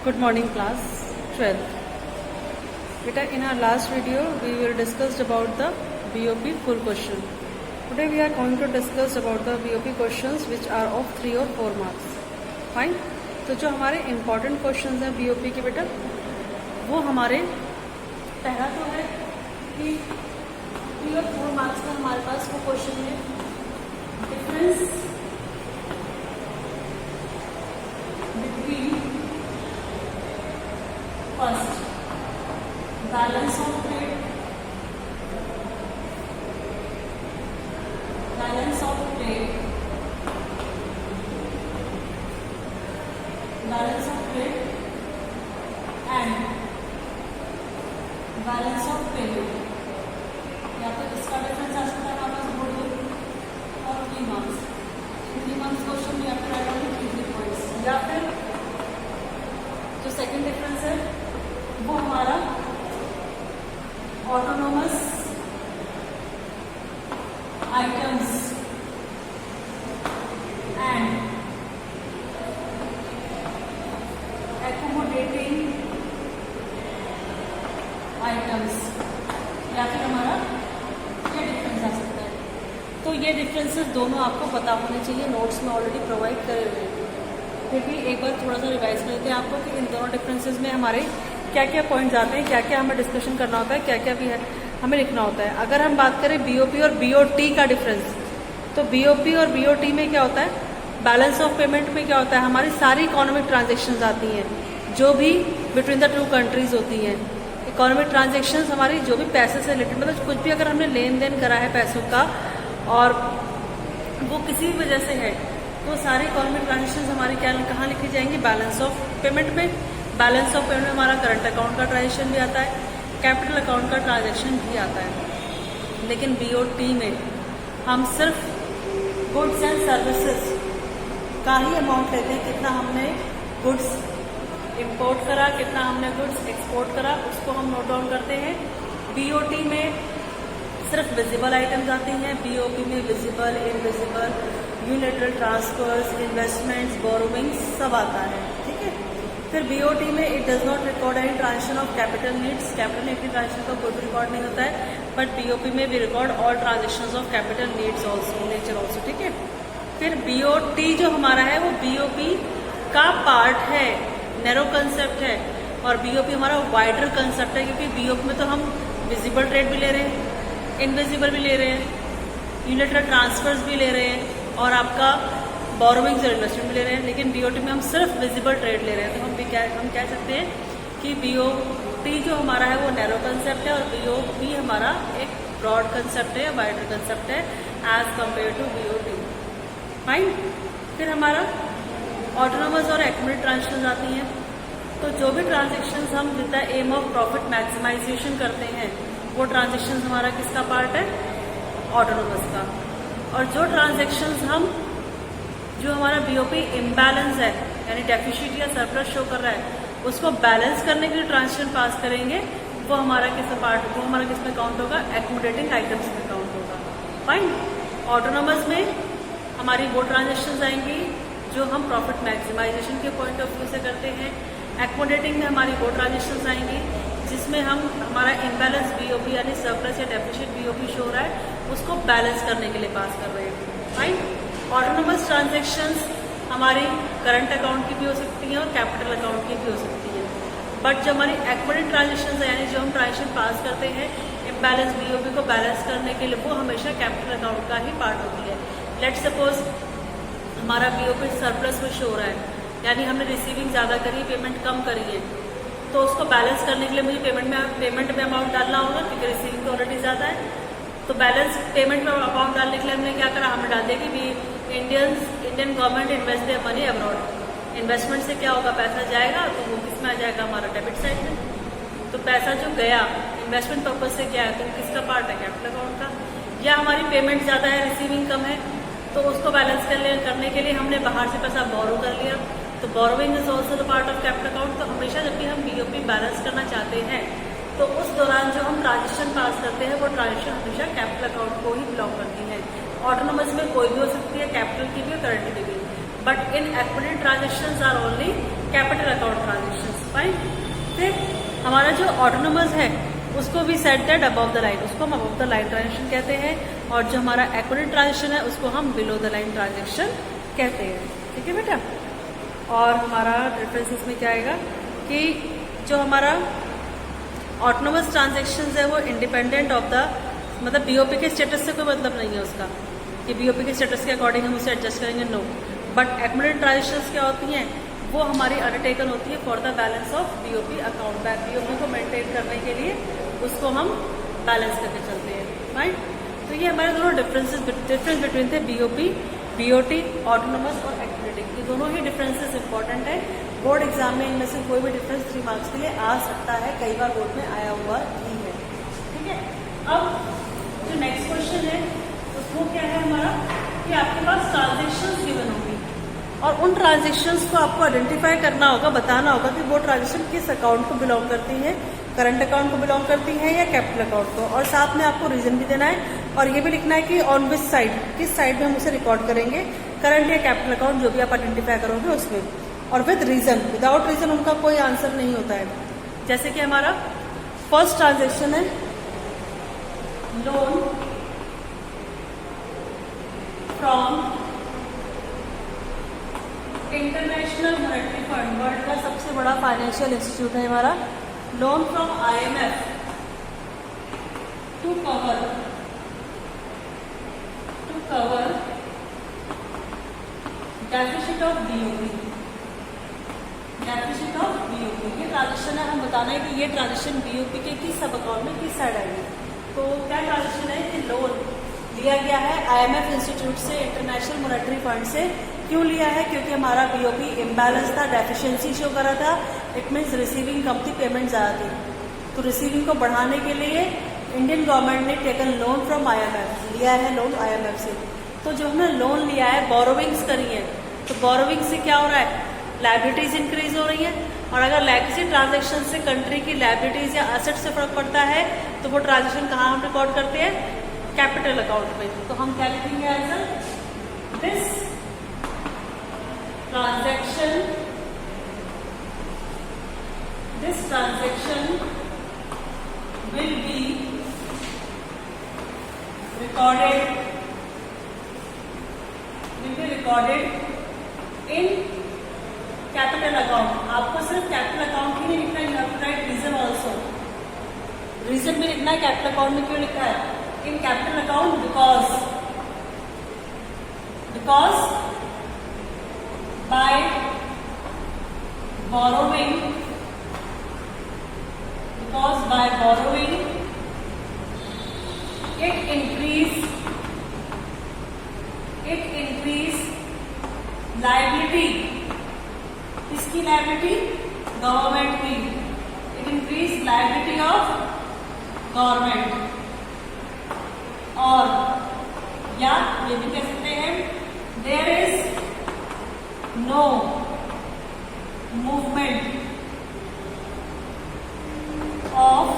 Good morning class 12th. Beta, in our last video we will discussed about the BOP full question. Today we are going to discuss about the BOP questions which are of 3 or 4 marks. Fine. तो जो हमारे important questions हैं BOP के बेटा वो हमारे पहला तो है कि 3 और 4 marks का हमारे पास वो क्वेश्चन है difference between first balance of trade, balance of trade, balance of trade and balance of payment. या तो इसका डिफरेंस आ सकता है वापस बोल दो और 3 मार्क्स 3 मार्क्स क्वेश्चन भी आपको राइट होंगे 3 पॉइंट्स या फिर जो सेकंड डिफरेंस है वो हमारा autonomous items and accommodating items या फिर हमारा ये डिफरेंस आ सकता है। तो ये डिफरेंसेस दोनों आपको पता होने चाहिए, नोट्स में ऑलरेडी प्रोवाइड करे हुए हैं, फिर भी एक बार थोड़ा सा रिवाइज कर लेते हैं आपको कि इन दोनों डिफरेंसेस में हमारे क्या क्या पॉइंट्स आते हैं, क्या क्या हमें डिस्कशन करना होता है, क्या क्या भी है हमें लिखना होता है। अगर हम बात करें बीओपी और बीओटी का डिफरेंस, तो बीओपी और बीओटी में क्या होता है, बैलेंस ऑफ पेमेंट में क्या होता है, हमारी सारी इकोनॉमिक ट्रांजेक्शन्स आती हैं जो भी बिटवीन द टू कंट्रीज होती हैं। इकोनॉमिक ट्रांजेक्शन्स हमारी जो भी पैसे से रिलेटेड, मतलब कुछ भी अगर हमने लेन देन करा है पैसों का और वो किसी भी वजह से है, तो सारी इकोनॉमिक ट्रांजेक्शन्स हमारी क्या कहाँ लिखी जाएंगी, बैलेंस ऑफ पेमेंट में। बैलेंस ऑफ पेमेंट में हमारा करंट अकाउंट का ट्रांजेक्शन भी आता है, कैपिटल अकाउंट का ट्रांजेक्शन भी आता है। लेकिन बीओटी में हम सिर्फ गुड्स एंड सर्विसेज का ही अमाउंट लेते हैं, कितना हमने गुड्स इंपोर्ट करा, कितना हमने गुड्स एक्सपोर्ट करा, उसको हम नोट डाउन करते हैं। बीओटी में सिर्फ विजिबल आइटम्स आती हैं, बीओपी में visible, invisible, unilateral transfers, investments, borrowings सब आता है, ठीक है। फिर बीओटी में it does not record any transaction of capital needs, capital need की ट्रांजेक्शन का कोई भी रिकॉर्ड नहीं होता है, बट बीओपी में भी record all transactions of capital needs also, nature also, ठीक है। फिर बीओटी जो हमारा है वो बीओपी का पार्ट है, नैरो कंसेप्ट है, और बीओपी हमारा वाइडर कंसेप्ट है, क्योंकि बीओपी में तो हम विजिबल ट्रेड भी ले रहे हैं, इनविजिबल भी ले रहे हैं, यूनिलैटरल ट्रांसफर्स भी ले रहे हैं और आपका बोरोविंग्स और इन्वेस्टमेंट भी ले रहे हैं। लेकिन बीओटी में हम सिर्फ विजिबल ट्रेड ले रहे हैं, तो हम कह सकते हैं कि बीओटी जो हमारा है वो नैरो कंसेप्ट है और बीओपी हमारा एक ब्रॉड कंसेप्ट है, वाइडर कंसेप्ट है as compare to BOT. Fine. फिर हमारा ऑटोनोमस और एक्यूमुलेटेड ट्रांजेक्शंस आती हैं। तो जो भी ट्रांजेक्शन्स हम with the aim of profit maximisation करते हैं वो ट्रांजेक्शन्स हमारा किसका पार्ट है, ऑटोनोमस का। और जो ट्रांजेक्शन्स हम जो हमारा बीओपी इम्बैलेंस है यानी डेफिशिट या सरप्लस शो कर रहा है उसको बैलेंस करने के लिए ट्रांजेक्शन पास करेंगे, वो हमारा किसका पार्ट, वो हमारा किसमें काउंट होगा, एक्यूमुलेटिंग आइटम्स में काउंट होगा। फाइन। ऑटोनोमस में हमारी वो ट्रांजेक्शन्स आएंगी जो हम प्रॉफिट मैक्सिमाइजेशन के पॉइंट ऑफ व्यू से करते हैं। एक्यूमुलेटिंग में हमारी वो ट्रांजेक्शन्स आएंगी जिसमें हम हमारा इम्बैलेंस बीओपी यानी सरप्लस या डेफिशिट बीओपी शो हो रहा है उसको बैलेंस करने के लिए पास कर रहे हैं। फाइन। ऑटोनोमस ट्रांजेक्शन्स हमारी करंट अकाउंट की भी हो सकती हैं और कैपिटल अकाउंट की भी हो सकती हैं, बट जो हमारी एक्यूमुलेटेड ट्रांजेक्शन्स है यानी जो हम ट्रांजेक्शन पास करते हैं इम्बैलेंस बीओपी को बैलेंस करने के लिए, वो हमेशा कैपिटल अकाउंट का ही पार्ट होती है। लेट सपोज हमारा बीओपी सरप्लस में शो हो रहा है यानी हमने रिसीविंग ज़्यादा करी, पेमेंट कम करी है, तो उसको बैलेंस करने के लिए मुझे पेमेंट में अमाउंट डालना होगा क्योंकि रिसीविंग तो ऑलरेडी ज़्यादा है। तो बैलेंस पेमेंट में अमाउंट डालने के लिए हमने क्या करा, हमने डाल दिया कि Indian government invest their money abroad. Investment से क्या होगा, पैसा जाएगा तो वो किस में आ जाएगा, हमारा डेबिट साइड में। तो पैसा जो गया इन्वेस्टमेंट पर्पज से क्या है, तो किसका पार्ट है, कैपिटल अकाउंट का। या हमारी पेमेंट ज़्यादा है, रिसीविंग कम है, तो उसको बैलेंस करने के लिए हमने बाहर से पैसा बोरो कर लिया, तो borrowing is also the part of capital account. तो हमेशा जब भी हम बीओपी बैलेंस करना चाहते हैं तो उस दौरान जो हम ट्रांजेक्शन पास करते हैं वो ट्रांजेक्शन हमेशा कैपिटल अकाउंट को ही बिलोंग करती है। ऑटोनोमस में कोई भी हो सकती है, कैपिटल की भी और करंट की भी, but in accumulated transactions are only capital account transactions. Fine. फिर हमारा जो ऑटोनोमस है उसको भी set that above the line, उसको हम अबव द लाइन ट्रांजेक्शन कहते हैं, और जो हमारा एक्यूरेट ट्रांजेक्शन है उसको हम बिलो द लाइन ट्रांजेक्शन कहते हैं। ठीक है बेटा। और हमारा डिफरेंस इसमें क्या आएगा कि जो हमारा ऑटोनोमस ट्रांजेक्शन है वो इंडिपेंडेंट ऑफ द, मतलब बीओपी के स्टेटस से कोई मतलब नहीं है उसका कि बीओपी के स्टेटस के अकॉर्डिंग हम उसे एडजस्ट करेंगे, नो। बट एक्यूमुलेटेड ट्रांजेक्शंस क्या होती हैं, वो हमारी अंडरटेकन होती है for the balance of BOP account. BOP को मेंटेन करने के लिए उसको हम बैलेंस करके चलते हैं, राइट। तो ये हमारे दोनों डिफरेंस बिटवीन थे बीओपी, बीओटी, ऑटोनोमस और एक्यूमुलेटिव। ये दोनों ही डिफरेंसेस इंपॉर्टेंट है। बोर्ड एग्जाम में इनमें से कोई भी डिफरेंस 3 मार्क्स के लिए आ सकता है, कई बार बोर्ड में आया हुआ ही है। ठीक है। अब जो नेक्स्ट क्वेश्चन है उसको क्या है हमारा कि आपके पास ट्रांजेक्शंस गिवन होंगी और उन ट्रांजेक्शंस को आपको आइडेंटिफाई करना होगा, बताना होगा कि वो ट्रांजेक्शन किस अकाउंट को बिलोंग करती है, करंट अकाउंट को बिलोंग करती है या कैपिटल अकाउंट को, और साथ में आपको रीजन भी देना है और ये भी लिखना है कि ऑन विच साइड, किस साइड में हम उसे रिकॉर्ड करेंगे, करंट या कैपिटल अकाउंट जो भी आप आइडेंटिफाई करोगे उसमें, और विद रीजन। विदाउट रीजन उनका कोई आंसर नहीं होता है। जैसे कि हमारा फर्स्ट ट्रांजेक्शन है loan from international monetary fund, world का सबसे बड़ा फाइनेंशियल इंस्टीट्यूट है हमारा, loan from IMF to cover deficit of BOP, deficit of BOP. ये ट्रांजेक्शन है, हम बताना है कि ये ट्रांजेक्शन बीओपी के किस सब अकाउंट में किस साइड आएगी। तो क्या ट्रांजेक्शन है कि लोन लिया गया है IMF इंस्टीट्यूट से, इंटरनेशनल मॉनेटरी फंड से। क्यों लिया है? क्योंकि हमारा बीओपी इम्बैलेंस था, डेफिशिएंसी शो कर रहा था। इट मीन्स रिसीविंग कम थी, पेमेंट ज़्यादा थी। तो रिसीविंग को बढ़ाने के लिए इंडियन गवर्नमेंट ने टेकन लोन फ्रॉम IMF, लिया है लोन IMF से। तो जो हमने लोन लिया है, बोरोविंग्स करी है, तो बोरोविंग से क्या हो रहा है, लायबिलिटीज इंक्रीज हो रही है। और अगर किसी ट्रांजेक्शन से कंट्री की लायबिलिटीज या एसेट से फर्क पड़ता है तो वो ट्रांजेक्शन कहाँ हम रिकॉर्ड करते हैं, कैपिटल अकाउंट में। तो हम क्या लिखेंगे answer, this transaction will be recorded in capital account। आपको सिर्फ कैपिटल अकाउंट ही नहीं लिखना है, you have to write reason also. Reason भी लिखना है कैपिटल अकाउंट में। क्यों लिखा है in capital account, because by borrowing it increase liability, किसकी liability, गवर्नमेंट की। it increase liability of government. और या ये भी कह सकते हैं there is no movement of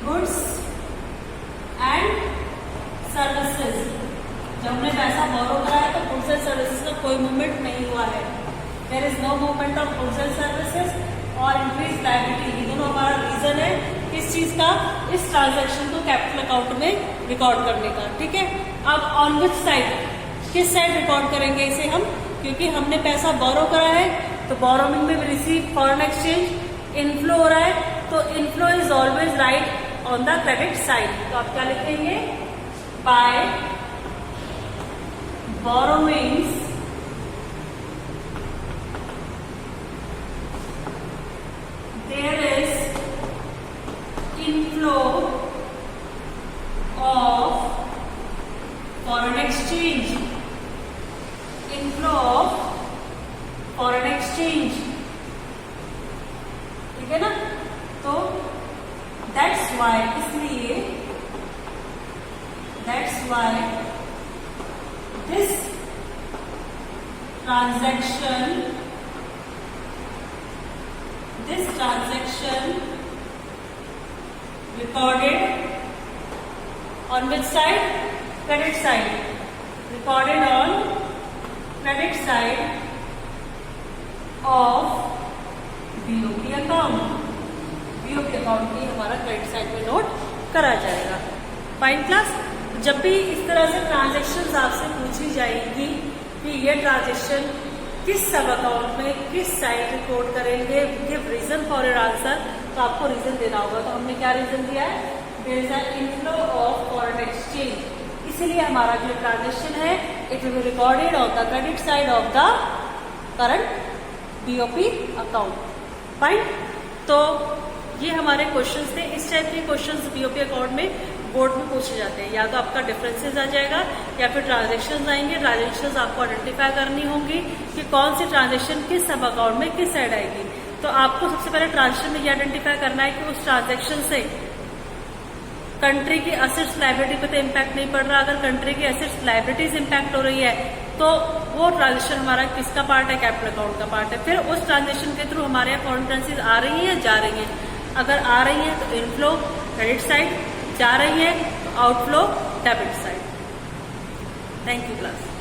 goods and services। जब हमने पैसा बोरो करा है तो गुड्स एंड सर्विसेज का कोई मूवमेंट नहीं हुआ है। There is no movement of goods and services और इंक्रीज लायबिलिटी। ये दोनों हमारा रीजन है किस चीज का, इस ट्रांजैक्शन को कैपिटल अकाउंट में रिकॉर्ड करने का। ठीक है। अब ऑन विच साइड, किस साइड रिकॉर्ड करेंगे इसे हम, क्योंकि हमने पैसा बोरो करा है तो बोरोइंग में भी रिसीव फॉरेन एक्सचेंज इनफ्लो हो रहा है, तो inflow is always right on the credit side. तो आप क्या लिखेंगे, by borrowings there is inflow of foreign exchange, inflow of foreign exchange. ठीक है ना। तो दैट्स वाई, इसलिए that's why this transaction recorded on which side, credit side, recorded on credit side of account की हमारा क्रेडिट साइड में note करा जाएगा। Fine class. जब भी इस तरह से ट्रांजेक्शन आपसे पूछी जाएगी कि ये ट्रांजेक्शन किस सब अकाउंट में किस साइड रिकॉर्ड करेंगे, give reason for your answer, तो आपको रीजन देना होगा। तो हमने क्या रीजन दिया है, there is an inflow of foreign exchange, इसीलिए हमारा जो ट्रांजेक्शन है it will be recorded on the credit side of the current BOP account. Fine. तो ये हमारे क्वेश्चंस थे। इस टाइप के क्वेश्चंस बीओपी अकाउंट में बोर्ड में पूछे जाते हैं। या तो आपका डिफरेंसेस आ जाएगा या फिर ट्रांजेक्शन्स आएंगे। ट्रांजेक्शन्स आपको आइडेंटिफाई करनी होंगी कि कौन सी ट्रांजेक्शन किस सब अकाउंट में किस साइड आएगी। तो आपको सबसे पहले ट्रांजेक्शन में ये आइडेंटिफाई करना है कि उस ट्रांजेक्शन से कंट्री की असेट्स लायबिलिटी पे तो इम्पैक्ट नहीं पड़ रहा। अगर कंट्री की असेट्स लायबिलिटीज इम्पैक्ट हो रही है तो वो ट्रांजेक्शन हमारा किसका पार्ट है, कैपिटल अकाउंट का पार्ट है। फिर उस ट्रांजेक्शन के थ्रू हमारे यहाँ फॉरेन करेंसीज आ रही है या जा रही है। अगर आ रही है तो इनफ्लो क्रेडिट साइड, जा रही है तो outflow debit side. Thank you class.